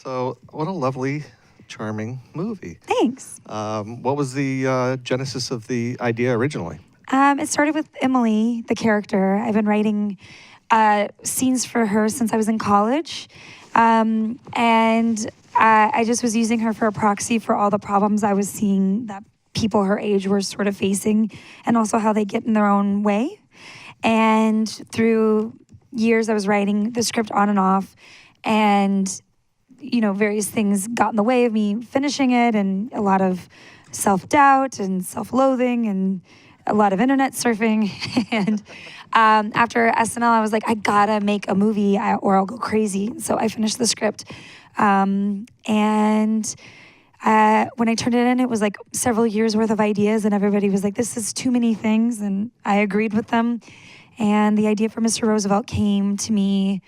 So, what a lovely, charming movie. Thanks. What was the genesis of the idea originally? It started with Emily, the character. I've been writing scenes for her since I was in college. And I just was using her for a proxy for all the problems I was seeing that people her age were sort of facing, and also how they get in their own way. And through years, I was writing the script on and off, and various things got in the way of me finishing it, and a lot of self-doubt and self-loathing and a lot of internet surfing. And after SNL, I was like, I gotta make a movie or I'll go crazy. So I finished the script. And when I turned it in, it was like several years worth of ideas, and everybody was like, this is too many things. And I agreed with them. And the idea for Mr. Roosevelt came to me,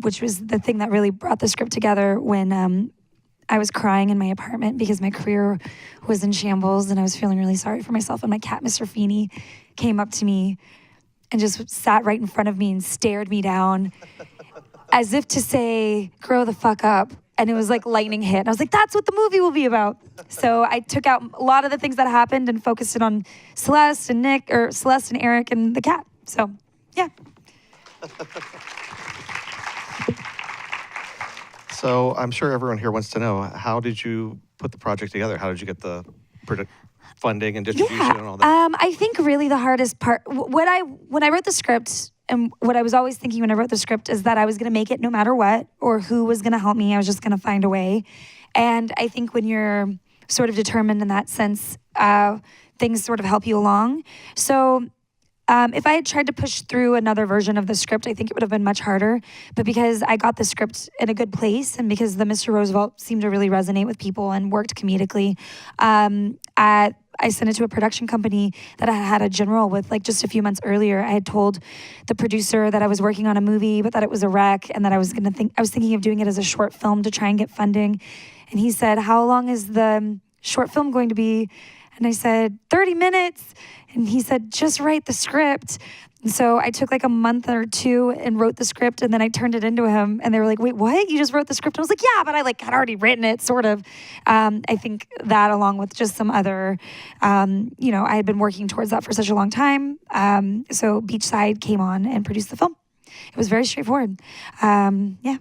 which was the thing that really brought the script together, when I was crying in my apartment because my career was in shambles and I was feeling really sorry for myself. And my cat, Mr. Feeny, came up to me and just sat right in front of me and stared me down as if to say, grow the fuck up. And it was like lightning hit. And I was like, that's what the movie will be about. So I took out a lot of the things that happened and focused it on Celeste and Eric and the cat. So, yeah. So I'm sure everyone here wants to know, how did you put the project together? How did you get the funding and distribution and all that? I think really the hardest part, when I wrote the script, and what I was always thinking when I wrote the script, is that I was going to make it no matter what, or who was going to help me. I was just going to find a way. And I think when you're sort of determined in that sense, things sort of help you along. So if I had tried to push through another version of the script, I think it would have been much harder. But because I got the script in a good place, and because the Mr. Roosevelt seemed to really resonate with people and worked comedically, I sent it to a production company that I had a general with like just a few months earlier. I had told the producer that I was working on a movie, but that it was a wreck, and that I was thinking of doing it as a short film to try and get funding. And he said, how long is the short film going to be? And I said, 30 minutes. And he said, just write the script. And so I took like a month or two and wrote the script, and then I turned it into him. And they were like, wait, what? You just wrote the script? And I was like, yeah, but I had already written it, sort of. I think that, along with just some other, I had been working towards that for such a long time. So Beachside came on and produced the film. It was very straightforward. Yeah.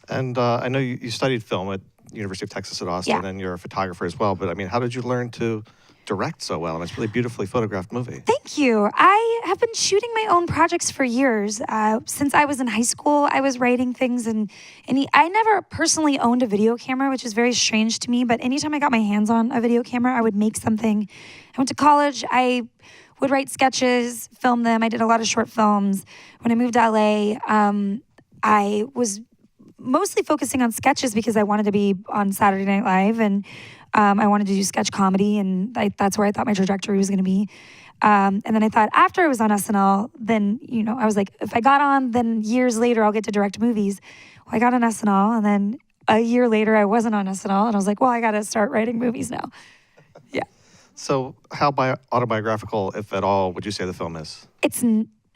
And I know you studied film at University of Texas at Austin, and you're a photographer as well. But I mean, how did you learn to direct so well? And it's a really beautifully photographed movie. Thank you. I have been shooting my own projects for years. Since I was in high school, I was writing things, and I never personally owned a video camera, which is very strange to me. But anytime I got my hands on a video camera, I would make something. I went to college. I would write sketches, film them. I did a lot of short films. When I moved to LA, I was mostly focusing on sketches because I wanted to be on Saturday Night Live, and I wanted to do sketch comedy, and that's where I thought my trajectory was going to be. And then I thought, after I was on SNL, then, I was like, if I got on, then years later I'll get to direct movies. Well, I got on SNL, and then a year later I wasn't on SNL, and I was like, well, I got to start writing movies now. Yeah. So how autobiographical, if at all, would you say the film is? It's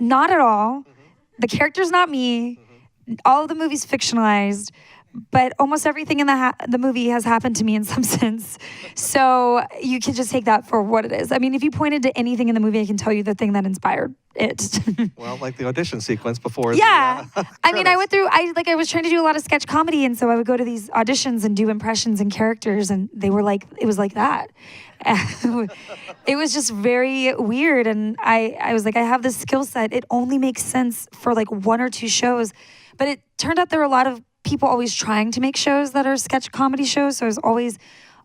not at all. Mm-hmm. The character's not me. Mm-hmm. All of the movie's fictionalized, but almost everything in the movie has happened to me in some sense. So you can just take that for what it is. I mean, if you pointed to anything in the movie, I can tell you the thing that inspired it. Well, like the audition sequence before. Yeah. I mean, I was trying to do a lot of sketch comedy, and so I would go to these auditions and do impressions and characters, and they were like, it was like that. It was just very weird, and I was like, I have this skill set. It only makes sense for like one or two shows. But it turned out there were a lot of people always trying to make shows that are sketch comedy shows, so I was always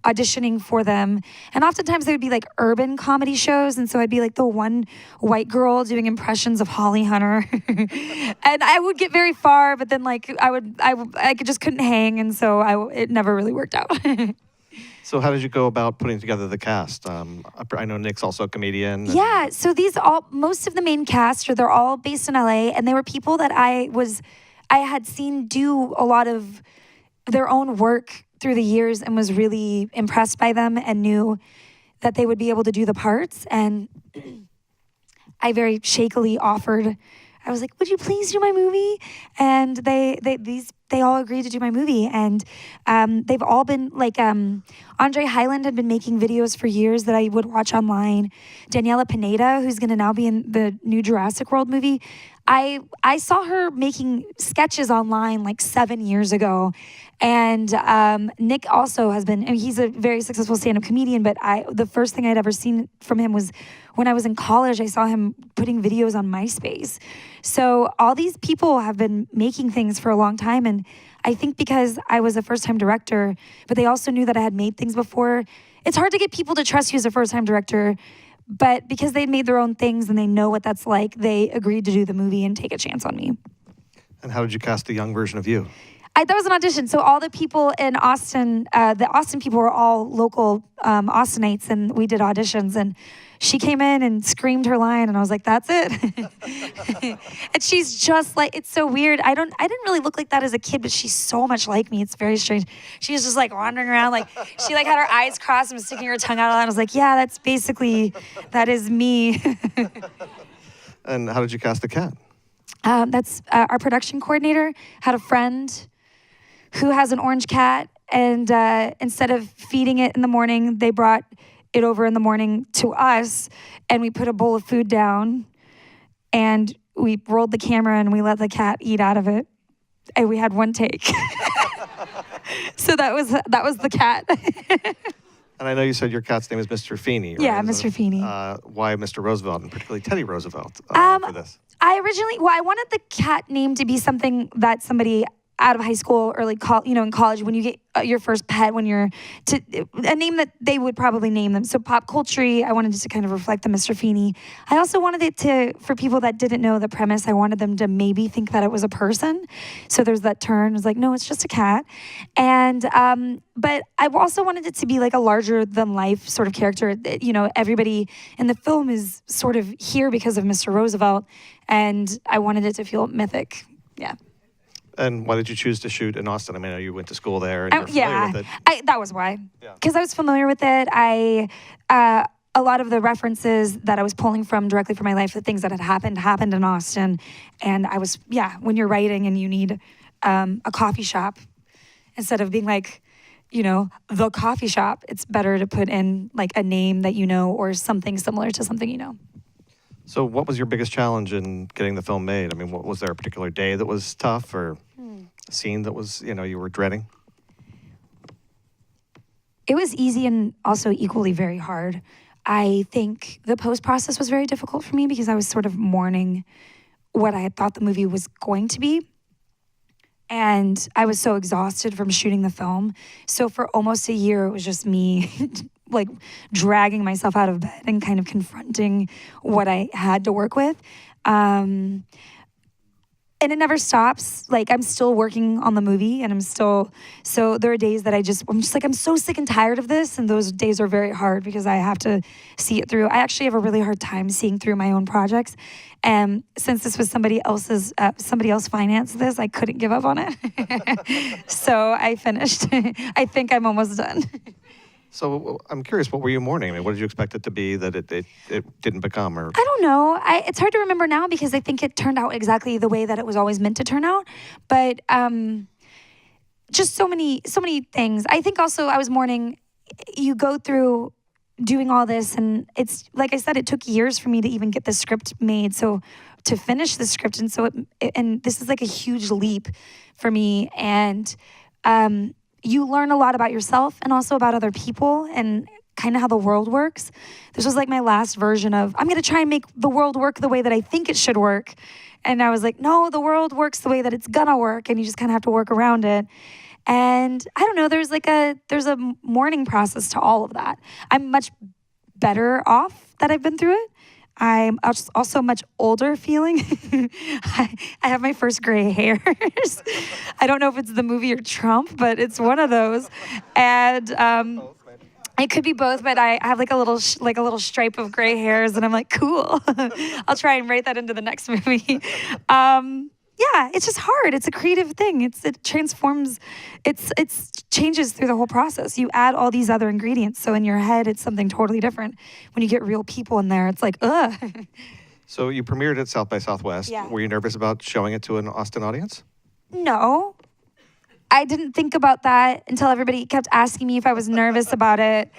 auditioning for them. And oftentimes they would be like urban comedy shows, and so I'd be like the one white girl doing impressions of Holly Hunter. And I would get very far, but then like I just couldn't hang, and so it never really worked out. So how did you go about putting together the cast? I know Nick's also a comedian. Yeah, so most of the main cast, they're all based in LA, and they were people that I had seen do a lot of their own work through the years, and was really impressed by them and knew that they would be able to do the parts. And I very shakily offered I was like, would you please do my movie? And they all agreed to do my movie. And they've all been like, Andre Highland had been making videos for years that I would watch online. Daniela Pineda, who's going to now be in the new Jurassic World movie. I saw her making sketches online like 7 years ago. And Nick also has been, I mean, he's a very successful stand-up comedian, but the first thing I'd ever seen from him was when I was in college. I saw him putting videos on MySpace. So all these people have been making things for a long time. And I think because I was a first-time director, but they also knew that I had made things before, it's hard to get people to trust you as a first-time director. But because they'd made their own things and they know what that's like, they agreed to do the movie and take a chance on me. And how did you cast a young version of you? That was an audition. So all the people in Austin, the Austin people were all local Austinites, and we did auditions. And she came in and screamed her line, and I was like, "That's it." And she's just like, it's so weird. I didn't really look like that as a kid, but she's so much like me. It's very strange. She was just like wandering around, like she like had her eyes crossed and was sticking her tongue out. And I was like, "Yeah, that is me." And how did you cast the cat? That's our production coordinator had a friend who has an orange cat, and instead of feeding it in the morning, they brought it over in the morning to us, and we put a bowl of food down, and we rolled the camera, and we let the cat eat out of it, and we had one take. So that was the cat. And I know you said your cat's name is Mr. Feeny, right? Yeah, Mr. Feeny. Why Mr. Roosevelt, and particularly Teddy Roosevelt for this? I wanted the cat name to be something that somebody out of high school or like in college, when you get your first pet, a name that they would probably name them. So pop culture, I wanted it to kind of reflect the Mr. Feeny. I also wanted it for people that didn't know the premise, I wanted them to maybe think that it was a person. So there's that turn. It was like, no, it's just a cat. And but I also wanted it to be like a larger than life sort of character. Everybody in the film is sort of here because of Mr. Roosevelt, and I wanted it to feel mythic. Yeah. And why did you choose to shoot in Austin? I mean, you went to school there and you're familiar with it. That was why. Because I was familiar with it. A lot of the references that I was pulling from directly from my life, the things that had happened in Austin. And I was, when you're writing and you need a coffee shop, instead of being like, the coffee shop, it's better to put in like a name that you know or something similar to something you know. So what was your biggest challenge in getting the film made? I mean, was there a particular day that was tough or a scene that was, you were dreading? It was easy and also equally very hard. I think the post process was very difficult for me because I was sort of mourning what I had thought the movie was going to be. And I was so exhausted from shooting the film. So for almost a year, it was just me like dragging myself out of bed and kind of confronting what I had to work with. And it never stops. Like, I'm still working on the movie, and so there are days that I'm just like, I'm so sick and tired of this, and those days are very hard because I have to see it through. I actually have a really hard time seeing through my own projects. And since this was somebody else financed this, I couldn't give up on it. So I finished. I think I'm almost done. So I'm curious, what were you mourning? I mean, what did you expect it to be that it didn't become? Or I don't know. It's hard to remember now because I think it turned out exactly the way that it was always meant to turn out. But just so many things. I think also I was mourning. You go through doing all this, and it's like I said, it took years for me to even get the script made. So to finish the script, and so and this is like a huge leap for me. And you learn a lot about yourself and also about other people and kind of how the world works. This was like my last version of, I'm going to try and make the world work the way that I think it should work. And I was like, no, the world works the way that it's going to work, and you just kind of have to work around it. And I don't know, there's a mourning process to all of that. I'm much better off that I've been through it. I'm also much older feeling. I have my first gray hairs. I don't know if it's the movie or Trump, but it's one of those. And it could be both, but I have like a little stripe of gray hairs, and I'm like, cool. I'll try and write that into the next movie. Yeah, it's just hard. It's a creative thing. It transforms. It changes through the whole process. You add all these other ingredients, so in your head, it's something totally different. When you get real people in there, it's like, ugh. So you premiered at South by Southwest. Yeah. Were you nervous about showing it to an Austin audience? No. I didn't think about that until everybody kept asking me if I was nervous about it.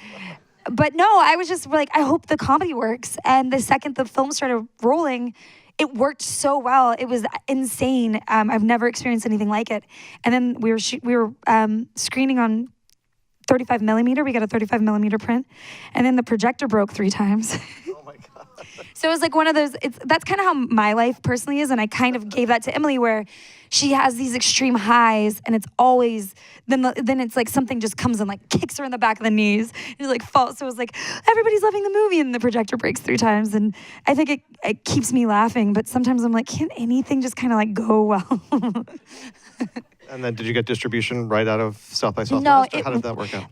But no, I was just like, I hope the comedy works. And the second the film started rolling, it worked so well. It was insane. I've never experienced anything like it. And then we were screening on 35 millimeter. We got a 35 millimeter print. And then the projector broke 3 times. Oh my God. So it was like one of those, that's kind of how my life personally is. And I kind of gave that to Emily, where she has these extreme highs and it's always, then it's like something just comes and like kicks her in the back of the knees. And like falls. So it was like, everybody's loving the movie and the projector breaks 3 times. And I think it keeps me laughing, but sometimes I'm like, can't anything just kind of like go well? And then did you get distribution right out of South by Southwest? No. How did that work out?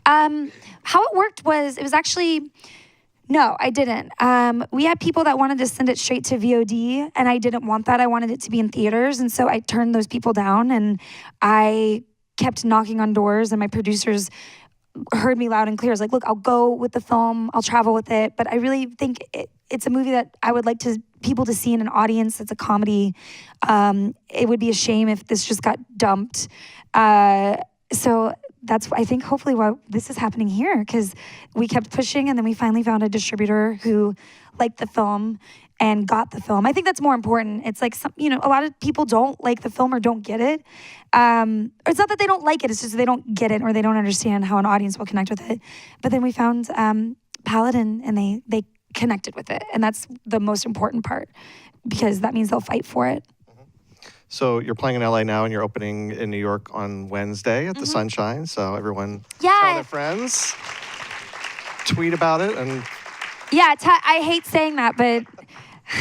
How it worked was, it was actually, no, I didn't. We had people that wanted to send it straight to VOD, and I didn't want that. I wanted it to be in theaters, and so I turned those people down, and I kept knocking on doors, and my producers heard me loud and clear. I was like, look, I'll go with the film, I'll travel with it, but I really think it's a movie that I would like people to see in an audience. It's a comedy. It would be a shame if this just got dumped. So that's, I think, hopefully why this is happening here, because we kept pushing and then we finally found a distributor who liked the film and got the film. I think that's more important. It's like, a lot of people don't like the film or don't get it. Or it's not that they don't like it, it's just they don't get it or they don't understand how an audience will connect with it. But then we found Paladin and they connected with it. And that's the most important part, because that means they'll fight for it. So you're playing in LA now, and you're opening in New York on Wednesday at the Sunshine. So everyone tell their friends, tweet about it, and I hate saying that, but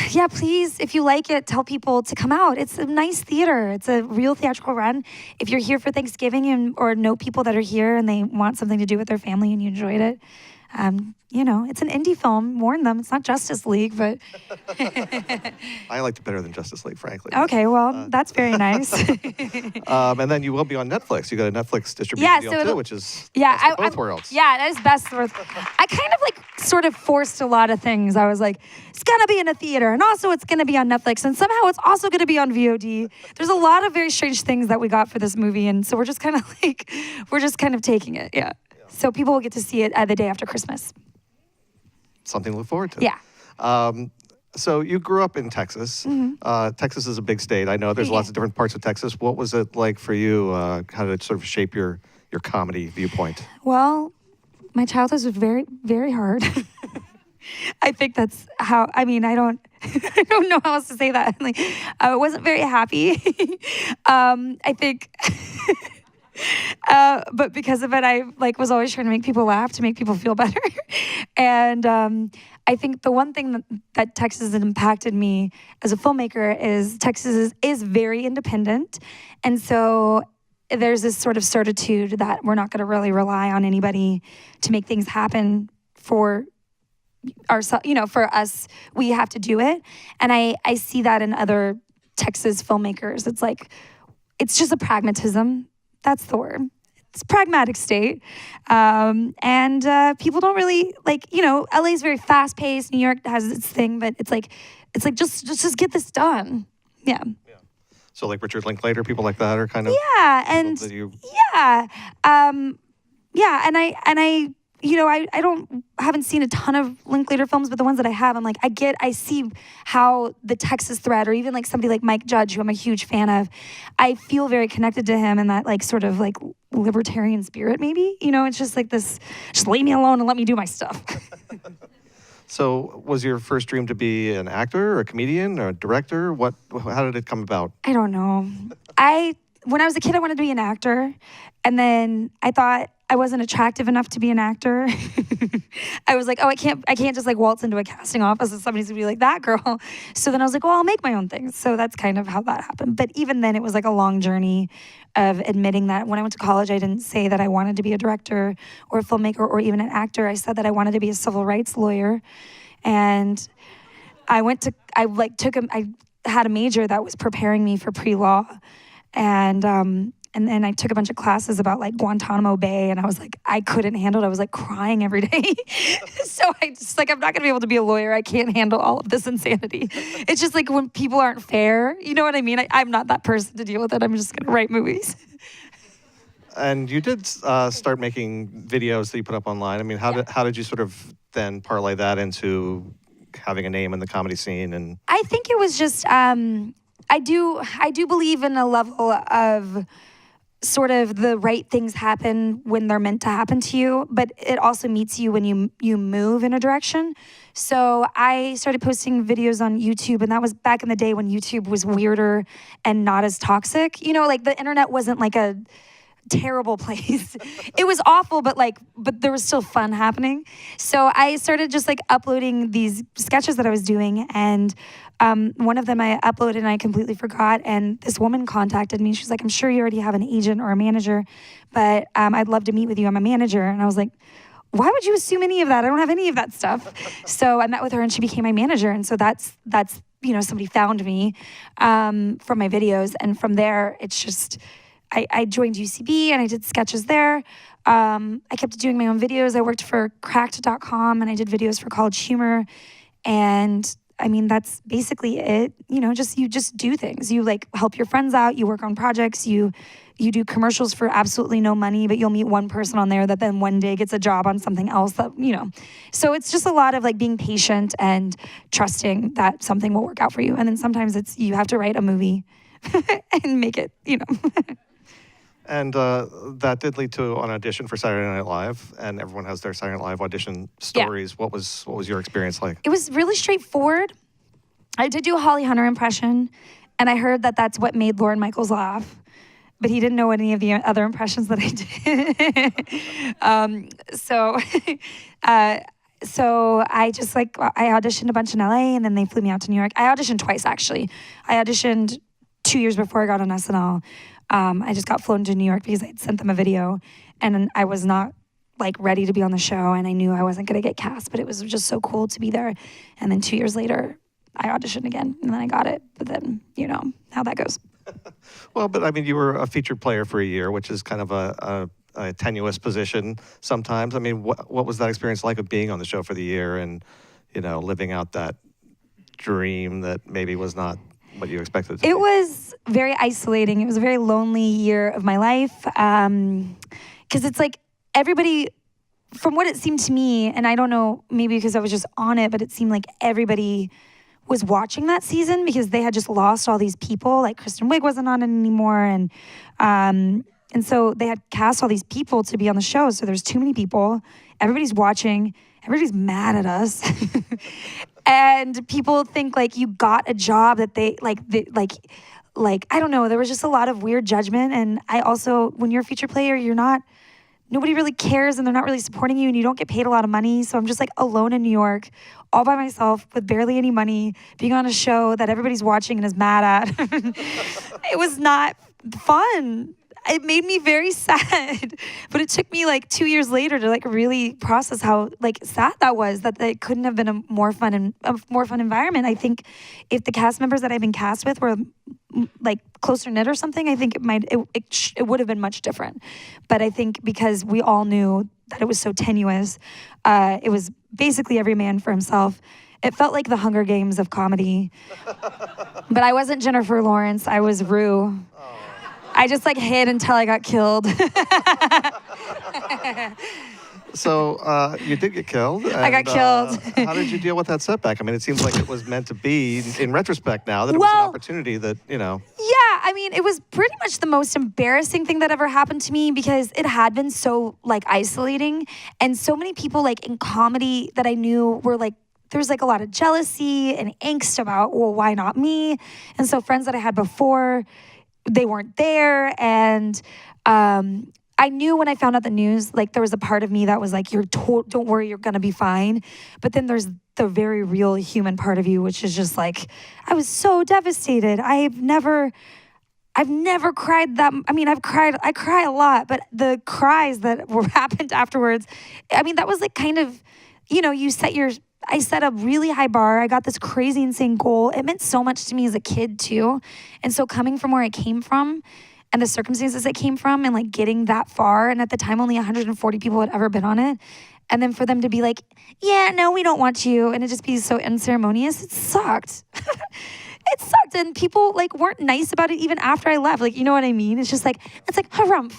yeah, please, if you like it, tell people to come out. It's a nice theater. It's a real theatrical run. If you're here for Thanksgiving or know people that are here and they want something to do with their family and you enjoyed it, it's an indie film. Warn them. It's not Justice League, but I liked it better than Justice League, frankly. Okay, well, that's very nice. And then you will be on Netflix. You got a Netflix distribution deal too, which is best of both worlds. Yeah, that is best of both. I kind of sort of forced a lot of things. I was like, it's gonna be in a theater, and also it's gonna be on Netflix, and somehow it's also gonna be on VOD. There's a lot of very strange things that we got for this movie, and so we're just kind of taking it. Yeah. So people will get to see it the day after Christmas. Something to look forward to. Yeah. So you grew up in Texas. Texas is a big state. I know there's lots of different parts of Texas. What was it like for you? How did it sort of shape your comedy viewpoint? Well, my childhood was very, very hard. I think that's how, I don't know how else to say that. I wasn't very happy. I think... but because of it, I was always trying to make people laugh, to make people feel better. And I think the one thing that Texas has impacted me as a filmmaker is Texas is very independent. And so there's this sort of certitude that we're not going to really rely on anybody to make things happen for ourselves. For us, we have to do it. And I see that in other Texas filmmakers. It's just a pragmatism. That's the word. It's a pragmatic state. And people don't really, LA is very fast paced. New York has its thing, but it's like just get this done. Yeah. So Richard Linklater, people like that are kind of. Yeah. And I haven't seen a ton of Linklater films, but the ones that I have, I see how the Texas thread, or even somebody like Mike Judge, who I'm a huge fan of, I feel very connected to him in that sort of libertarian spirit, maybe. It's just this, just leave me alone and let me do my stuff. So was your first dream to be an actor or a comedian or a director? How did it come about? I don't know. When I was a kid, I wanted to be an actor, and then I thought I wasn't attractive enough to be an actor. I was like, I can't just waltz into a casting office and somebody's gonna be like, that girl. So then I was like, well, I'll make my own things. So that's kind of how that happened. But even then, it was a long journey of admitting that when I went to college, I didn't say that I wanted to be a director or a filmmaker or even an actor. I said that I wanted to be a civil rights lawyer. And I had a major that was preparing me for pre-law. And And then I took a bunch of classes about like Guantanamo Bay, and I was like, I couldn't handle it. I was like crying every day. So I just like, I'm not gonna be able to be a lawyer. I can't handle all of this insanity. It's just like when people aren't fair, you know what I mean? I'm not that person to deal with it. I'm just gonna write movies. And you did start making videos that you put up online. I mean, how did you sort of then parlay that into having a name in the comedy scene? And I think it was just I do believe in a level of sort of the right things happen when they're meant to happen to you, but it also meets you when you move in a direction. So I started posting videos on YouTube, and that was back in the day when YouTube was weirder and not as toxic. You know, like the internet wasn't like a terrible place. It was awful, but there was still fun happening. So I started just like uploading these sketches that I was doing, and one of them I uploaded and I completely forgot, and this woman contacted me. She's like, I'm sure you already have an agent or a manager, but I'd love to meet with you. I'm a manager. And I was like, why would you assume any of that? I don't have any of that stuff. So I met with her and she became my manager. And so that's you know, somebody found me from my videos, and from there it's just I joined UCB and I did sketches there. I kept doing my own videos. I worked for cracked.com and I did videos for College Humor. And I mean, that's basically it. You know, you just do things. You like help your friends out. You work on projects. You do commercials for absolutely no money, but you'll meet one person on there that then one day gets a job on something else that, you know. So it's just a lot of like being patient and trusting that something will work out for you. And then sometimes you have to write a movie and make it, you know. And that did lead to an audition for Saturday Night Live, and everyone has their Saturday Night Live audition stories. Yeah. What was your experience like? It was really straightforward. I did do a Holly Hunter impression, and I heard that that's what made Lorne Michaels laugh, but he didn't know any of the other impressions that I did. So I just I auditioned a bunch in LA, and then they flew me out to New York. I auditioned twice, actually. I auditioned 2 years before I got on SNL. I just got flown to New York because I had sent them a video, and I was not like ready to be on the show, and I knew I wasn't going to get cast, but it was just so cool to be there. And then 2 years later, I auditioned again, and then I got it. But then, you know how that goes. Well, but I mean, you were a featured player for a year, which is kind of a tenuous position sometimes. I mean, what was that experience like of being on the show for the year and, you know, living out that dream that maybe was not what you expected it to be? It was very isolating. It was a very lonely year of my life. Because it's like everybody, from what it seemed to me, and I don't know, maybe because I was just on it, but it seemed like everybody was watching that season because they had just lost all these people. Like Kristen Wiig wasn't on it anymore. And so they had cast all these people to be on the show. So there's too many people. Everybody's watching. Everybody's mad at us. And people think like you got a job that they like I don't know. There was just a lot of weird judgment. And I also, when you're a feature player, nobody really cares and they're not really supporting you and you don't get paid a lot of money. So I'm just like alone in New York, all by myself with barely any money, being on a show that everybody's watching and is mad at. It was not fun. It made me very sad, but it took me like 2 years later to like really process how like sad that was, that it couldn't have been a more fun environment. I think if the cast members that I've been cast with were like closer knit or something, I think it would have been much different. But I think because we all knew that it was so tenuous, it was basically every man for himself. It felt like the Hunger Games of comedy. But I wasn't Jennifer Lawrence, I was Rue. I just like hid until I got killed. So you did get killed. And, I got killed. How did you deal with that setback? I mean, it seems like it was meant to be in retrospect now, that it was an opportunity that, you know. Yeah, I mean, it was pretty much the most embarrassing thing that ever happened to me because it had been so like isolating. And so many people like in comedy that I knew were like, there was like a lot of jealousy and angst about, well, why not me? And so friends that I had before, they weren't there. And I knew when I found out the news, like there was a part of me that was like, don't worry, you're gonna be fine. But then there's the very real human part of you, which is just like, I was so devastated. I've never cried that. I mean, I cry a lot, but the cries that happened afterwards, I mean, that was like kind of, you know, I set a really high bar. I got this crazy, insane goal. It meant so much to me as a kid too. And so coming from where I came from and the circumstances it came from and like getting that far. And at the time, only 140 people had ever been on it. And then for them to be like, yeah, no, we don't want you. And it just be so unceremonious. It sucked. It sucked. And people like weren't nice about it even after I left. Like, you know what I mean? It's just like, harumph.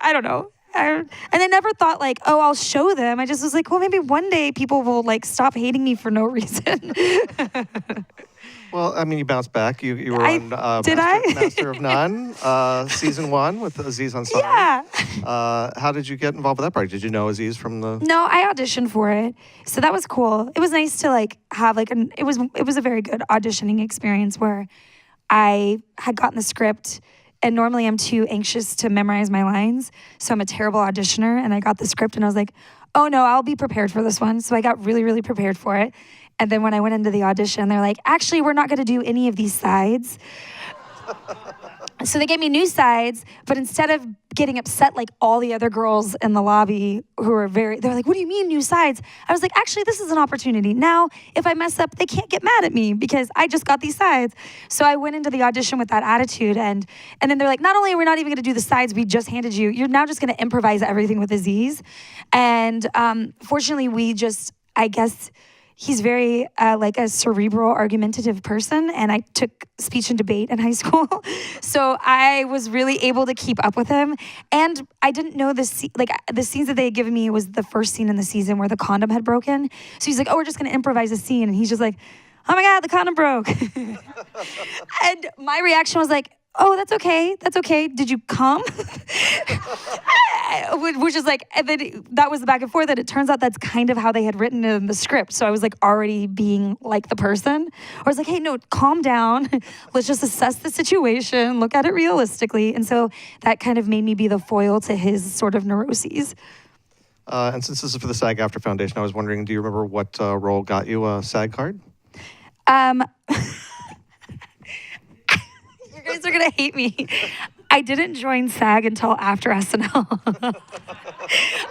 I don't know. And I never thought like, oh, I'll show them. I just was like, well, maybe one day people will like stop hating me for no reason. Well, I mean, you bounced back. You were on Master of None, season 1 with Aziz Ansari. Yeah. How did you get involved with that project? Did you know Aziz from the? No, I auditioned for it, so that was cool. It was nice to like have like it was a very good auditioning experience where I had gotten the script. And normally I'm too anxious to memorize my lines. So I'm a terrible auditioner. And I got the script and I was like, oh no, I'll be prepared for this one. So I got really, really prepared for it. And then when I went into the audition, they're like, actually, we're not going to do any of these sides. So they gave me new sides, but instead of getting upset like all the other girls in the lobby who were they're like, what do you mean new sides? I was like, actually, this is an opportunity. Now, if I mess up, they can't get mad at me because I just got these sides. So I went into the audition with that attitude. And then they're like, not only are we not even going to do the sides we just handed you, you're now just going to improvise everything with Aziz. And fortunately, I guess, he's very like a cerebral, argumentative person, and I took speech and debate in high school, so I was really able to keep up with him. And I didn't know the scenes that they had given me was the first scene in the season where the condom had broken. So he's like, "Oh, we're just gonna improvise a scene," and he's just like, "Oh my God, the condom broke," and my reaction was like, oh, that's okay. That's okay. Did you come? Which is like, and then that was the back and forth. And it turns out that's kind of how they had written it in the script. So I was like already being like the person. I was like, hey, no, calm down. Let's just assess the situation, look at it realistically. And so that kind of made me be the foil to his sort of neuroses. And since this is for the SAG-AFTRA Foundation, I was wondering, do you remember what role got you a SAG card? You guys are going to hate me. I didn't join SAG until after SNL.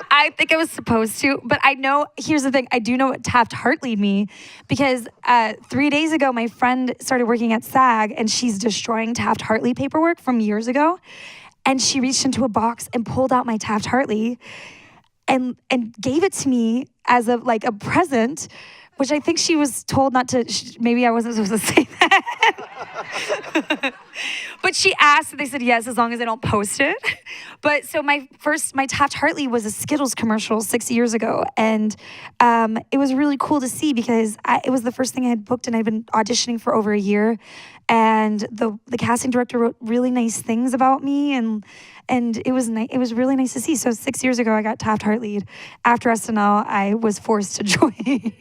I think I was supposed to, but I know, here's the thing, I do know what Taft-Hartley'd me because 3 days ago, my friend started working at SAG and she's destroying Taft-Hartley paperwork from years ago. And she reached into a box and pulled out my Taft-Hartley and gave it to me as a present, which I think she was told not to, maybe I wasn't supposed to say that. But she asked, and they said yes, as long as I don't post it. But so my Taft-Hartley was a Skittles commercial 6 years ago. And it was really cool to see because it was the first thing I had booked and I'd been auditioning for over a year. And the casting director wrote really nice things about me and it was really nice to see. So 6 years ago, I got Taft-Hartley'd. After SNL, I was forced to join.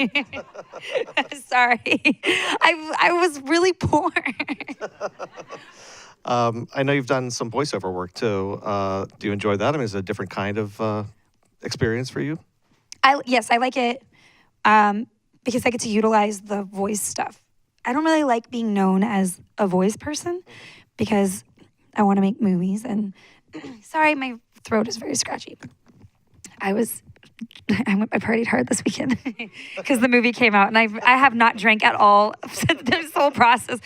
Sorry. I was really poor. I know you've done some voiceover work too. Do you enjoy that? I mean, is it a different kind of experience for you? Yes, I like it because I get to utilize the voice stuff. I don't really like being known as a voice person because I want to make movies and sorry, my throat is very scratchy. I partied hard this weekend because the movie came out and I have not drank at all since this whole process.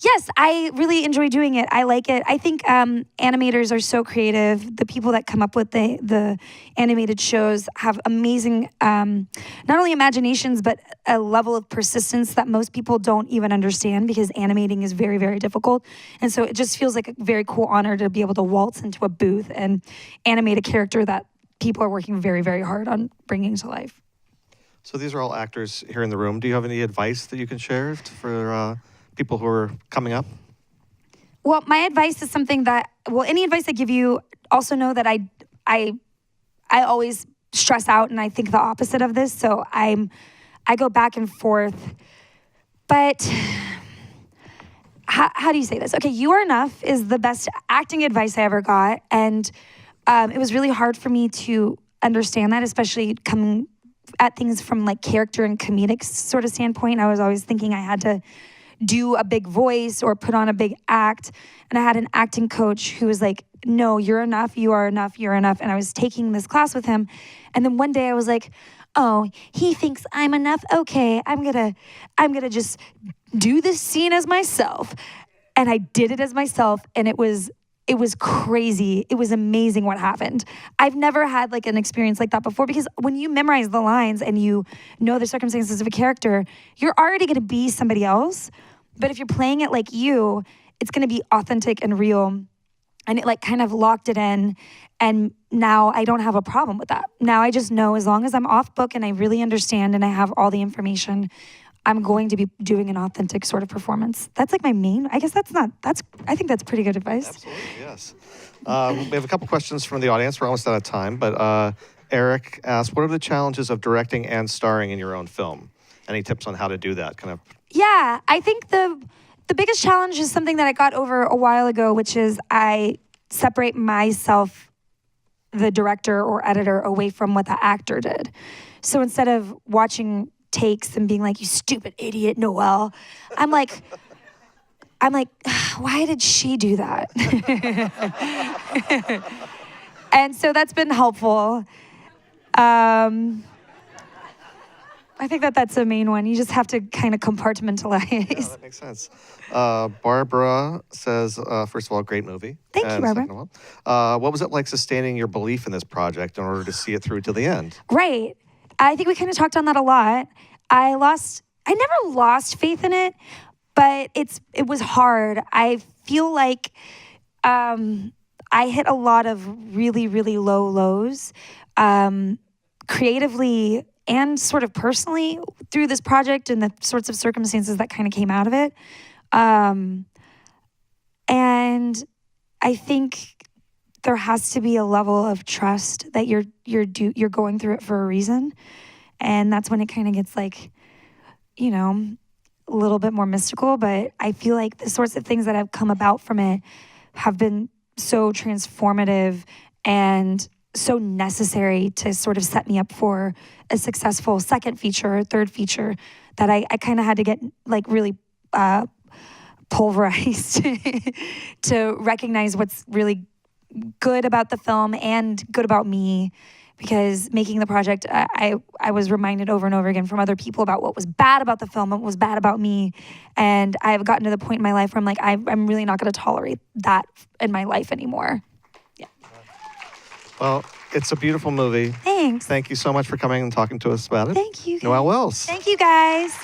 Yes, I really enjoy doing it. I like it. I think animators are so creative. The people that come up with the animated shows have amazing, not only imaginations, but a level of persistence that most people don't even understand because animating is very, very difficult. And so it just feels like a very cool honor to be able to waltz into a booth and animate a character that people are working very, very hard on bringing to life. So these are all actors here in the room. Do you have any advice that you can share for people who are coming up? Well, my advice is something that, any advice I give you, also know that I always stress out and I think the opposite of this. So I go back and forth. But how do you say this? Okay, You Are Enough is the best acting advice I ever got. And it was really hard for me to understand that, especially coming at things from like character and comedic sort of standpoint. I was always thinking I had to do a big voice or put on a big act. And I had an acting coach who was like, no, you're enough, you are enough, you're enough. And I was taking this class with him. And then one day I was like, oh, he thinks I'm enough. Okay, I'm gonna just do this scene as myself. And I did it as myself, and it was crazy. It was amazing what happened. I've never had like an experience like that before, because when you memorize the lines and you know the circumstances of a character, you're already going to be somebody else. But if you're playing it like you, it's going to be authentic and real. And it like kind of locked it in. And now I don't have a problem with that. Now I just know, as long as I'm off book and I really understand and I have all the information, I'm going to be doing an authentic sort of performance. That's like my main, I guess I think that's pretty good advice. Absolutely, yes. We have a couple questions from the audience. We're almost out of time, but Eric asked, what are the challenges of directing and starring in your own film? Any tips on how to do that? Kind of. Yeah, I think the biggest challenge is something that I got over a while ago, which is I separate myself, the director or editor, away from what the actor did. So instead of watching takes and being like, you stupid idiot, Noel, I'm like, why did she do that? And so that's been helpful. I think that's the main one. You just have to kind of compartmentalize. Yeah, that makes sense. Barbara says, first of all, great movie. Thank you, Barbara. Second of all, what was it like sustaining your belief in this project in order to see it through to the end? Right. I think we kind of talked on that a lot. I never lost faith in it, but it was hard. I feel like I hit a lot of really, really low lows, creatively and sort of personally, through this project and the sorts of circumstances that kind of came out of it. And I think there has to be a level of trust that you're going through it for a reason. And that's when it kind of gets like, a little bit more mystical. But I feel like the sorts of things that have come about from it have been so transformative and so necessary to sort of set me up for a successful second feature or third feature, that I kind of had to get like really pulverized to recognize what's really good about the film and good about me. Because making the project, I was reminded over and over again from other people about what was bad about the film, what was bad about me. And I've gotten to the point in my life where I'm like, I'm really not going to tolerate that in my life anymore. Yeah. Well, it's a beautiful movie. Thanks. Thank you so much for coming and talking to us about it. Thank you. Noël Wells. Thank you, guys.